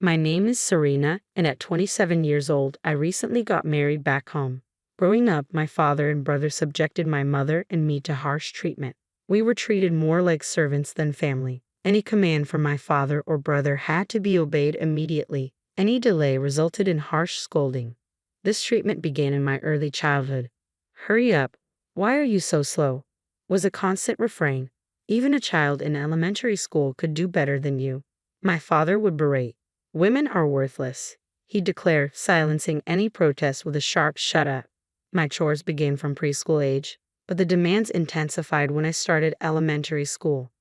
My name is Serena, and at 27 years old, I recently got married back home. Growing up, my father and brother subjected my mother and me to harsh treatment. We were treated more like servants than family. Any command from my father or brother had to be obeyed immediately. Any delay resulted in harsh scolding. This treatment began in my early childhood. "Hurry up. Why are you so slow?" was a constant refrain. Even a child in elementary school could do better than you. My father would berate. "Women are worthless," he declared, silencing any protest with a sharp "shut up." My chores began from preschool age, but the demands intensified when I started elementary school.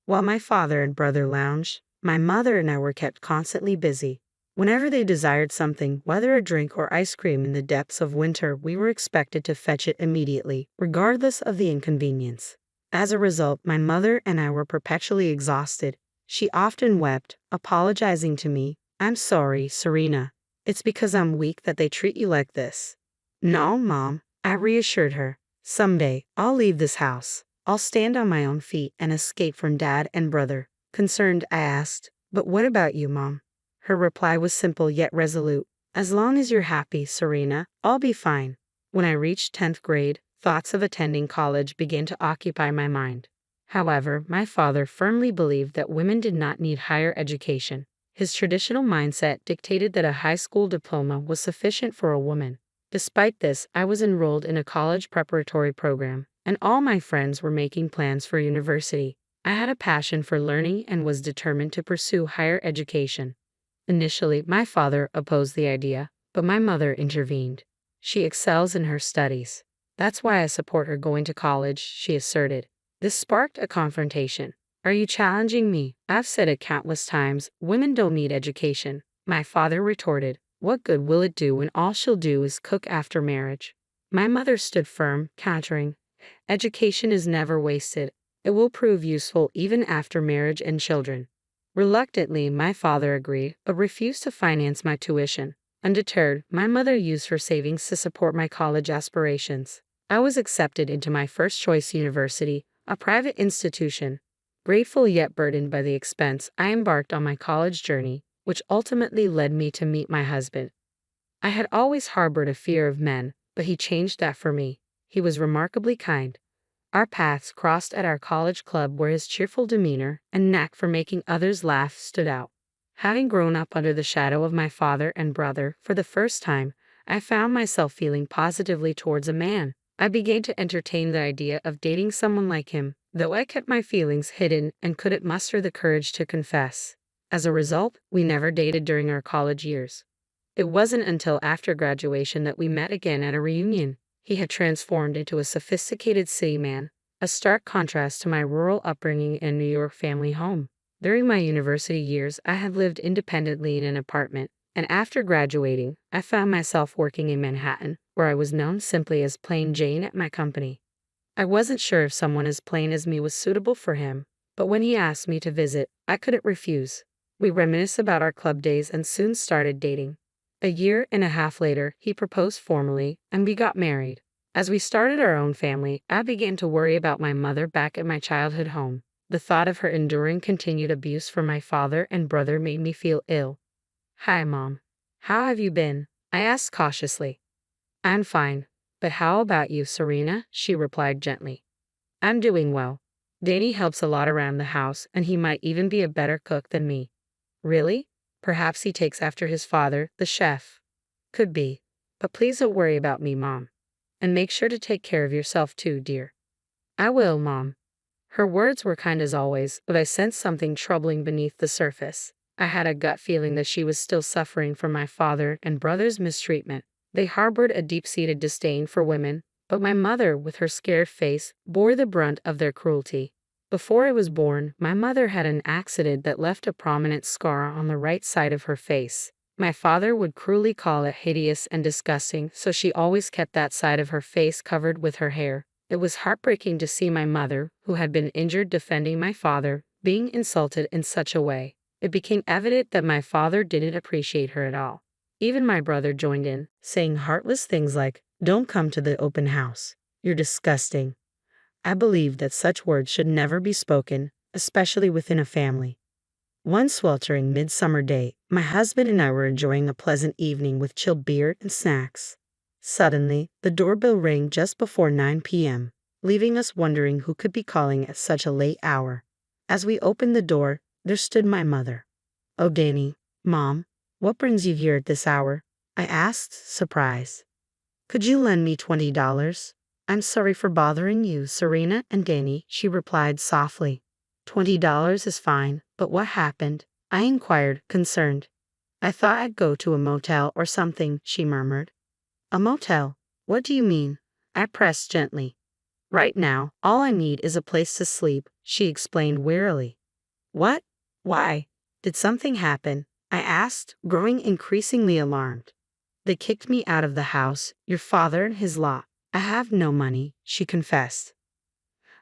While my father and brother lounged, my mother and I were kept constantly busy. Whenever they desired something, whether a drink or ice cream in the depths of winter, we were expected to fetch it immediately, regardless of the inconvenience. As a result, my mother and I were perpetually exhausted. She often wept, apologizing to me. "I'm sorry, Serena. It's because I'm weak that they treat you like this." "No, Mom," I reassured her. "Someday, I'll leave this house. I'll stand on my own feet and escape from Dad and brother." Concerned, I asked, "But what about you, Mom?" Her reply was simple yet resolute. "As long as you're happy, Serena, I'll be fine." When I reached 10th grade, thoughts of attending college began to occupy my mind. However, my father firmly believed that women did not need higher education. His traditional mindset dictated that a high school diploma was sufficient for a woman. Despite this, I was enrolled in a college preparatory program, and all my friends were making plans for university. I had a passion for learning and was determined to pursue higher education. Initially, my father opposed the idea, but my mother intervened. "She excels in her studies. That's why I support her going to college," she asserted. This sparked a confrontation. "Are you challenging me? I've said it countless times, women don't need education." My father retorted, "What good will it do when all she'll do is cook after marriage?" My mother stood firm, countering, "Education is never wasted. It will prove useful even after marriage and children." Reluctantly, my father agreed, but refused to finance my tuition. Undeterred, my mother used her savings to support my college aspirations. I was accepted into my first choice university, a private institution. Grateful yet burdened by the expense, I embarked on my college journey, which ultimately led me to meet my husband. I had always harbored a fear of men, but he changed that for me. He was remarkably kind. Our paths crossed at our college club where his cheerful demeanor and knack for making others laugh stood out. Having grown up under the shadow of my father and brother, for the first time, I found myself feeling positively towards a man. I began to entertain the idea of dating someone like him, though I kept my feelings hidden and couldn't muster the courage to confess. As a result, we never dated during our college years. It wasn't until after graduation that we met again at a reunion. He had transformed into a sophisticated city man, a stark contrast to my rural upbringing in New York family home. During my university years, I had lived independently in an apartment, and after graduating, I found myself working in Manhattan, where I was known simply as Plain Jane at my company. I wasn't sure if someone as plain as me was suitable for him, but when he asked me to visit, I couldn't refuse. We reminisced about our club days and soon started dating. A year and a half later, he proposed formally, and we got married. As we started our own family, I began to worry about my mother back at my childhood home. The thought of her enduring continued abuse from my father and brother made me feel ill. "Hi, Mom. How have you been?" I asked cautiously. "I'm fine, but how about you, Serena?" she replied gently. "I'm doing well. Danny helps a lot around the house, and he might even be a better cook than me." "Really? Perhaps he takes after his father, the chef." "Could be. But please don't worry about me, Mom. And make sure to take care of yourself too, dear." "I will, Mom." Her words were kind as always, but I sensed something troubling beneath the surface. I had a gut feeling that she was still suffering from my father and brother's mistreatment. They harbored a deep-seated disdain for women, but my mother, with her scared face, bore the brunt of their cruelty. Before I was born, my mother had an accident that left a prominent scar on the right side of her face. My father would cruelly call it hideous and disgusting, so she always kept that side of her face covered with her hair. It was heartbreaking to see my mother, who had been injured defending my father, being insulted in such a way. It became evident that my father didn't appreciate her at all. Even my brother joined in, saying heartless things like, "Don't come to the open house. You're disgusting." I believe that such words should never be spoken, especially within a family. One sweltering midsummer day, my husband and I were enjoying a pleasant evening with chilled beer and snacks. Suddenly, the doorbell rang just before 9 p.m., leaving us wondering who could be calling at such a late hour. As we opened the door, there stood my mother. "Oh, Danny, Mom, what brings you here at this hour?" I asked, surprised. "Could you lend me $20? I'm sorry for bothering you, Serena and Danny," she replied softly. $20 is fine, but what happened?" I inquired, concerned. "I thought I'd go to a motel or something," she murmured. "A motel? What do you mean?" I pressed gently. "Right now, all I need is a place to sleep," she explained wearily. "What? Why? Did something happen?" I asked, growing increasingly alarmed. "They kicked me out of the house, your father and his lot. I have no money," she confessed.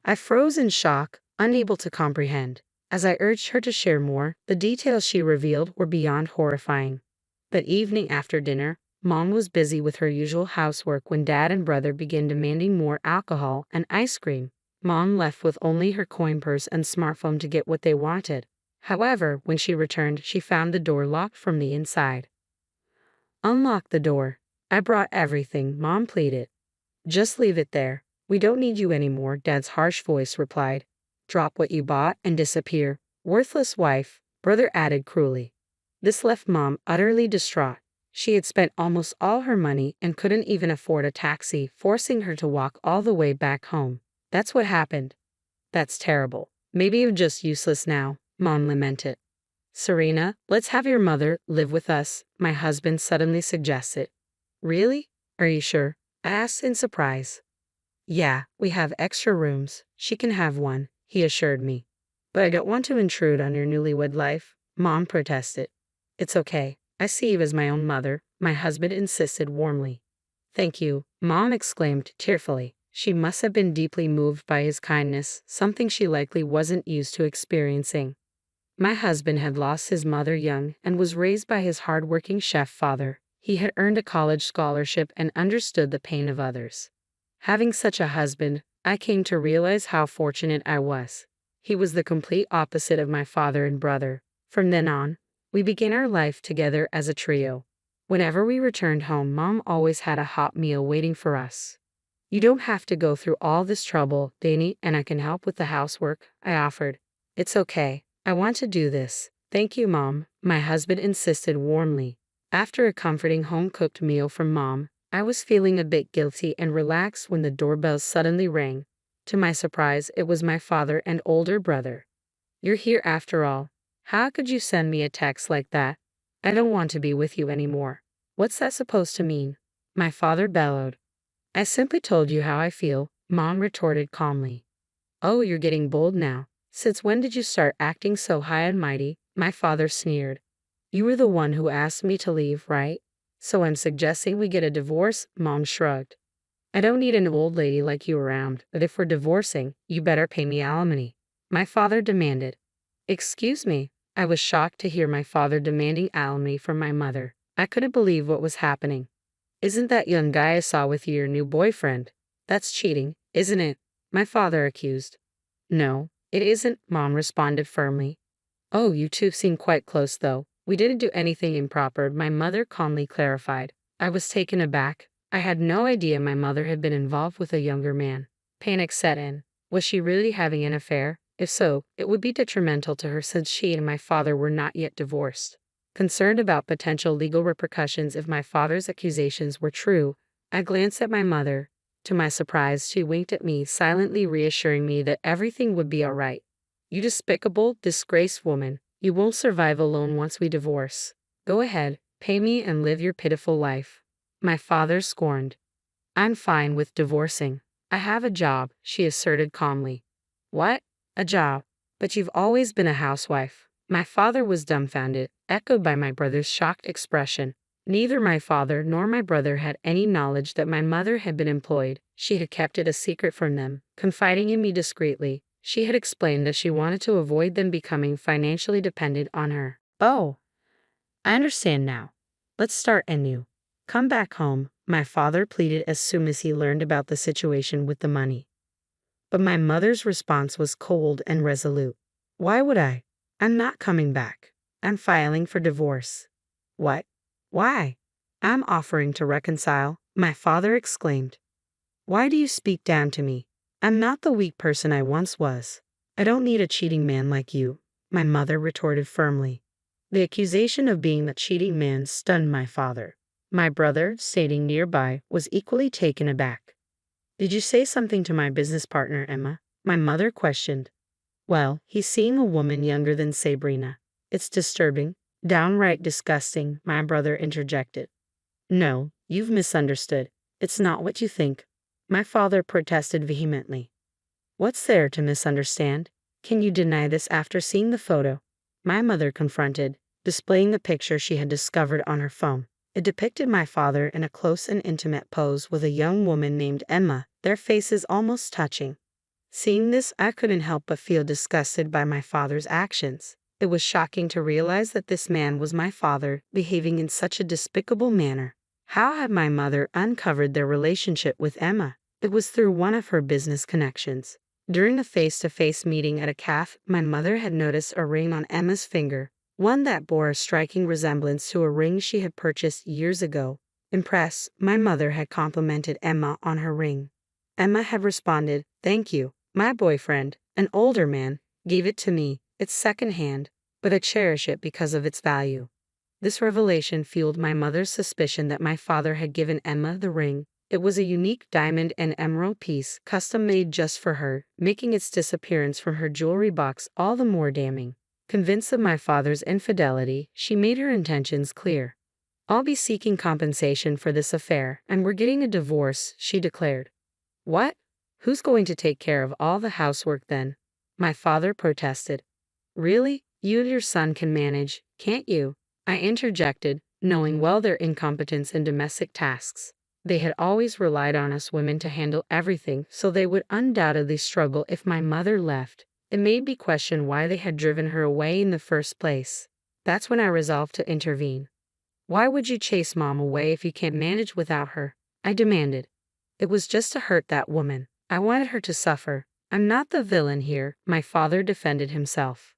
I froze in shock, unable to comprehend. As I urged her to share more, the details she revealed were beyond horrifying. That evening after dinner, Mom was busy with her usual housework when Dad and brother began demanding more alcohol and ice cream. Mom left with only her coin purse and smartphone to get what they wanted. However, when she returned, she found the door locked from the inside. "Unlock the door. I brought everything," Mom pleaded. "Just leave it there. We don't need you anymore," Dad's harsh voice replied. "Drop what you bought and disappear. Worthless wife," brother added cruelly. This left Mom utterly distraught. She had spent almost all her money and couldn't even afford a taxi, forcing her to walk all the way back home. "That's what happened." "That's terrible. Maybe you're just useless now," Mom lamented. "Serena, let's have your mother live with us," my husband suddenly suggested. "Really? Are you sure?" I asked in surprise. "Yeah, we have extra rooms. She can have one," he assured me. "But I don't want to intrude on your newlywed life," Mom protested. "It's okay. I see you as my own mother," my husband insisted warmly. "Thank you," Mom exclaimed tearfully. She must have been deeply moved by his kindness, something she likely wasn't used to experiencing. My husband had lost his mother young and was raised by his hard-working chef father. He had earned a college scholarship and understood the pain of others. Having such a husband, I came to realize how fortunate I was. He was the complete opposite of my father and brother. From then on, we began our life together as a trio. Whenever we returned home, Mom always had a hot meal waiting for us. "You don't have to go through all this trouble, Danny, and I can help with the housework," I offered. "It's okay. I want to do this." "Thank you, Mom," my husband insisted warmly. After a comforting home-cooked meal from Mom, I was feeling a bit guilty and relaxed when the doorbell suddenly rang. To my surprise, it was my father and older brother. "You're here after all. How could you send me a text like that? I don't want to be with you anymore." "What's that supposed to mean?" my father bellowed. "I simply told you how I feel," Mom retorted calmly. "Oh, you're getting bold now. Since when did you start acting so high and mighty?" my father sneered. "You were the one who asked me to leave, right? So I'm suggesting we get a divorce?" Mom shrugged. "I don't need an old lady like you around, but if we're divorcing, you better pay me alimony," my father demanded. "Excuse me?" I was shocked to hear my father demanding alimony from my mother. I couldn't believe what was happening. "Isn't that young guy I saw with you your new boyfriend? That's cheating, isn't it?" my father accused. "No, it isn't," Mom responded firmly. "Oh, you two seem quite close though. We didn't do anything improper," my mother calmly clarified. I was taken aback. I had no idea my mother had been involved with a younger man. Panic set in. Was she really having an affair? If so, it would be detrimental to her since she and my father were not yet divorced. Concerned about potential legal repercussions if my father's accusations were true, I glanced at my mother. To my surprise, she winked at me, silently reassuring me that everything would be all right. "You despicable, disgraced woman. You won't survive alone once we divorce. Go ahead, pay me and live your pitiful life," my father scorned. "I'm fine with divorcing. I have a job," she asserted calmly. "What? A job? But you've always been a housewife." My father was dumbfounded, echoed by my brother's shocked expression. Neither my father nor my brother had any knowledge that my mother had been employed. She had kept it a secret from them, confiding in me discreetly. She had explained that she wanted to avoid them becoming financially dependent on her. "Oh, I understand now. Let's start anew. Come back home," my father pleaded as soon as he learned about the situation with the money. But my mother's response was cold and resolute. "Why would I? I'm not coming back. I'm filing for divorce. What? Why? I'm offering to reconcile, my father exclaimed. Why do you speak down to me? I'm not the weak person I once was. I don't need a cheating man like you, my mother retorted firmly. The accusation of being the cheating man stunned my father. My brother, sitting nearby, was equally taken aback. Did you say something to my business partner, Emma? My mother questioned. Well, he's seeing a woman younger than Sabrina. It's disturbing, downright disgusting, my brother interjected. No, you've misunderstood. It's not what you think. My father protested vehemently. What's there to misunderstand? Can you deny this after seeing the photo? My mother confronted, displaying a picture she had discovered on her phone. It depicted my father in a close and intimate pose with a young woman named Emma, their faces almost touching. Seeing this, I couldn't help but feel disgusted by my father's actions. It was shocking to realize that this man was my father, behaving in such a despicable manner. How had my mother uncovered their relationship with Emma? It was through one of her business connections. During a face-to-face meeting at a cafe, my mother had noticed a ring on Emma's finger, one that bore a striking resemblance to a ring she had purchased years ago. Impressed, my mother had complimented Emma on her ring. Emma had responded, "Thank you. My boyfriend, an older man, gave it to me. It's secondhand, but I cherish it because of its value." This revelation fueled my mother's suspicion that my father had given Emma the ring. It was a unique diamond and emerald piece, custom-made just for her, making its disappearance from her jewelry box all the more damning. Convinced of my father's infidelity, she made her intentions clear. "I'll be seeking compensation for this affair, and we're getting a divorce," she declared. "What? Who's going to take care of all the housework then?" My father protested. "Really? You and your son can manage, can't you?" I interjected, knowing well their incompetence in domestic tasks. They had always relied on us women to handle everything, so they would undoubtedly struggle if my mother left. It made me question why they had driven her away in the first place. That's when I resolved to intervene. "Why would you chase Mom away if you can't manage without her?" I demanded. "It was just to hurt that woman. I wanted her to suffer. I'm not the villain here," my father defended himself.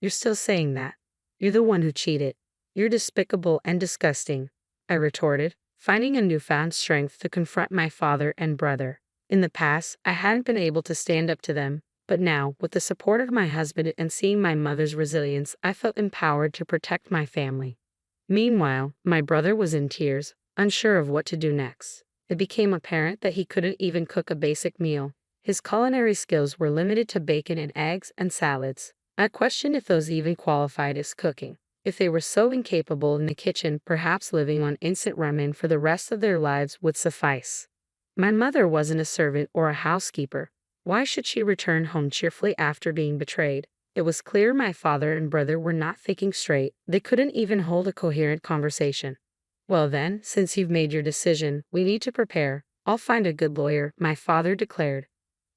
"You're still saying that. You're the one who cheated. You're despicable and disgusting," I retorted, finding a newfound strength to confront my father and brother. In the past, I hadn't been able to stand up to them, but now, with the support of my husband and seeing my mother's resilience, I felt empowered to protect my family. Meanwhile, my brother was in tears, unsure of what to do next. It became apparent that he couldn't even cook a basic meal. His culinary skills were limited to bacon and eggs and salads. I questioned if those even qualified as cooking. If they were so incapable in the kitchen, perhaps living on instant ramen for the rest of their lives would suffice. My mother wasn't a servant or a housekeeper. Why should she return home cheerfully after being betrayed? It was clear my father and brother were not thinking straight. They couldn't even hold a coherent conversation. "Well then, since you've made your decision, we need to prepare. I'll find a good lawyer," my father declared.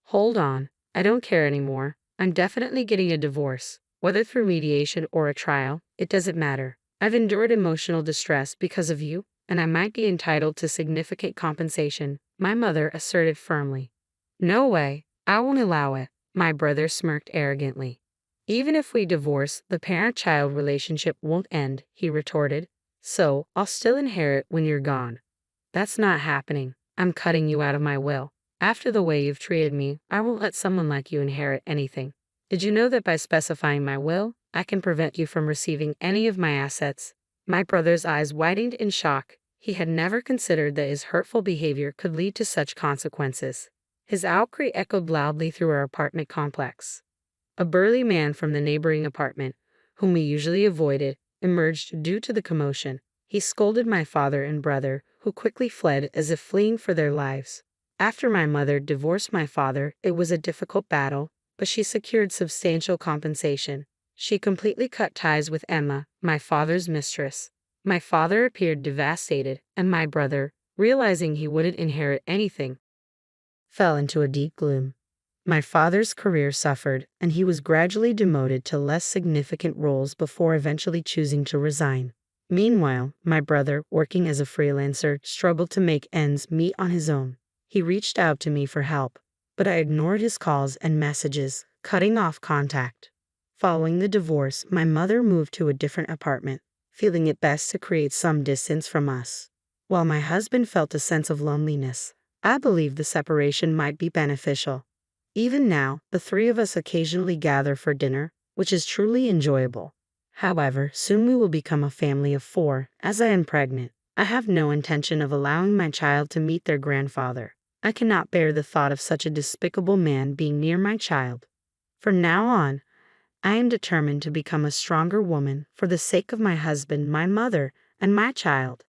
"Hold on. I don't care anymore. I'm definitely getting a divorce. Whether through mediation or a trial, it doesn't matter. I've endured emotional distress because of you, and I might be entitled to significant compensation," my mother asserted firmly. "No way. I won't allow it," my brother smirked arrogantly. "Even if we divorce, the parent-child relationship won't end," he retorted. "So, I'll still inherit when you're gone." "That's not happening. I'm cutting you out of my will. After the way you've treated me, I won't let someone like you inherit anything. Did you know that by specifying my will, I can prevent you from receiving any of my assets?" My brother's eyes widened in shock. He had never considered that his hurtful behavior could lead to such consequences. His outcry echoed loudly through our apartment complex. A burly man from the neighboring apartment, whom we usually avoided, emerged due to the commotion. He scolded my father and brother, who quickly fled as if fleeing for their lives. After my mother divorced my father, it was a difficult battle, but she secured substantial compensation. She completely cut ties with Emma, my father's mistress. My father appeared devastated, and my brother, realizing he wouldn't inherit anything, fell into a deep gloom. My father's career suffered, and he was gradually demoted to less significant roles before eventually choosing to resign. Meanwhile, my brother, working as a freelancer, struggled to make ends meet on his own. He reached out to me for help, but I ignored his calls and messages, cutting off contact. Following the divorce, my mother moved to a different apartment, feeling it best to create some distance from us. While my husband felt a sense of loneliness, I believed the separation might be beneficial. Even now, the three of us occasionally gather for dinner, which is truly enjoyable. However, soon we will become a family of 4, as I am pregnant. I have no intention of allowing my child to meet their grandfather. I cannot bear the thought of such a despicable man being near my child. From now on, I am determined to become a stronger woman for the sake of my husband, my mother, and my child.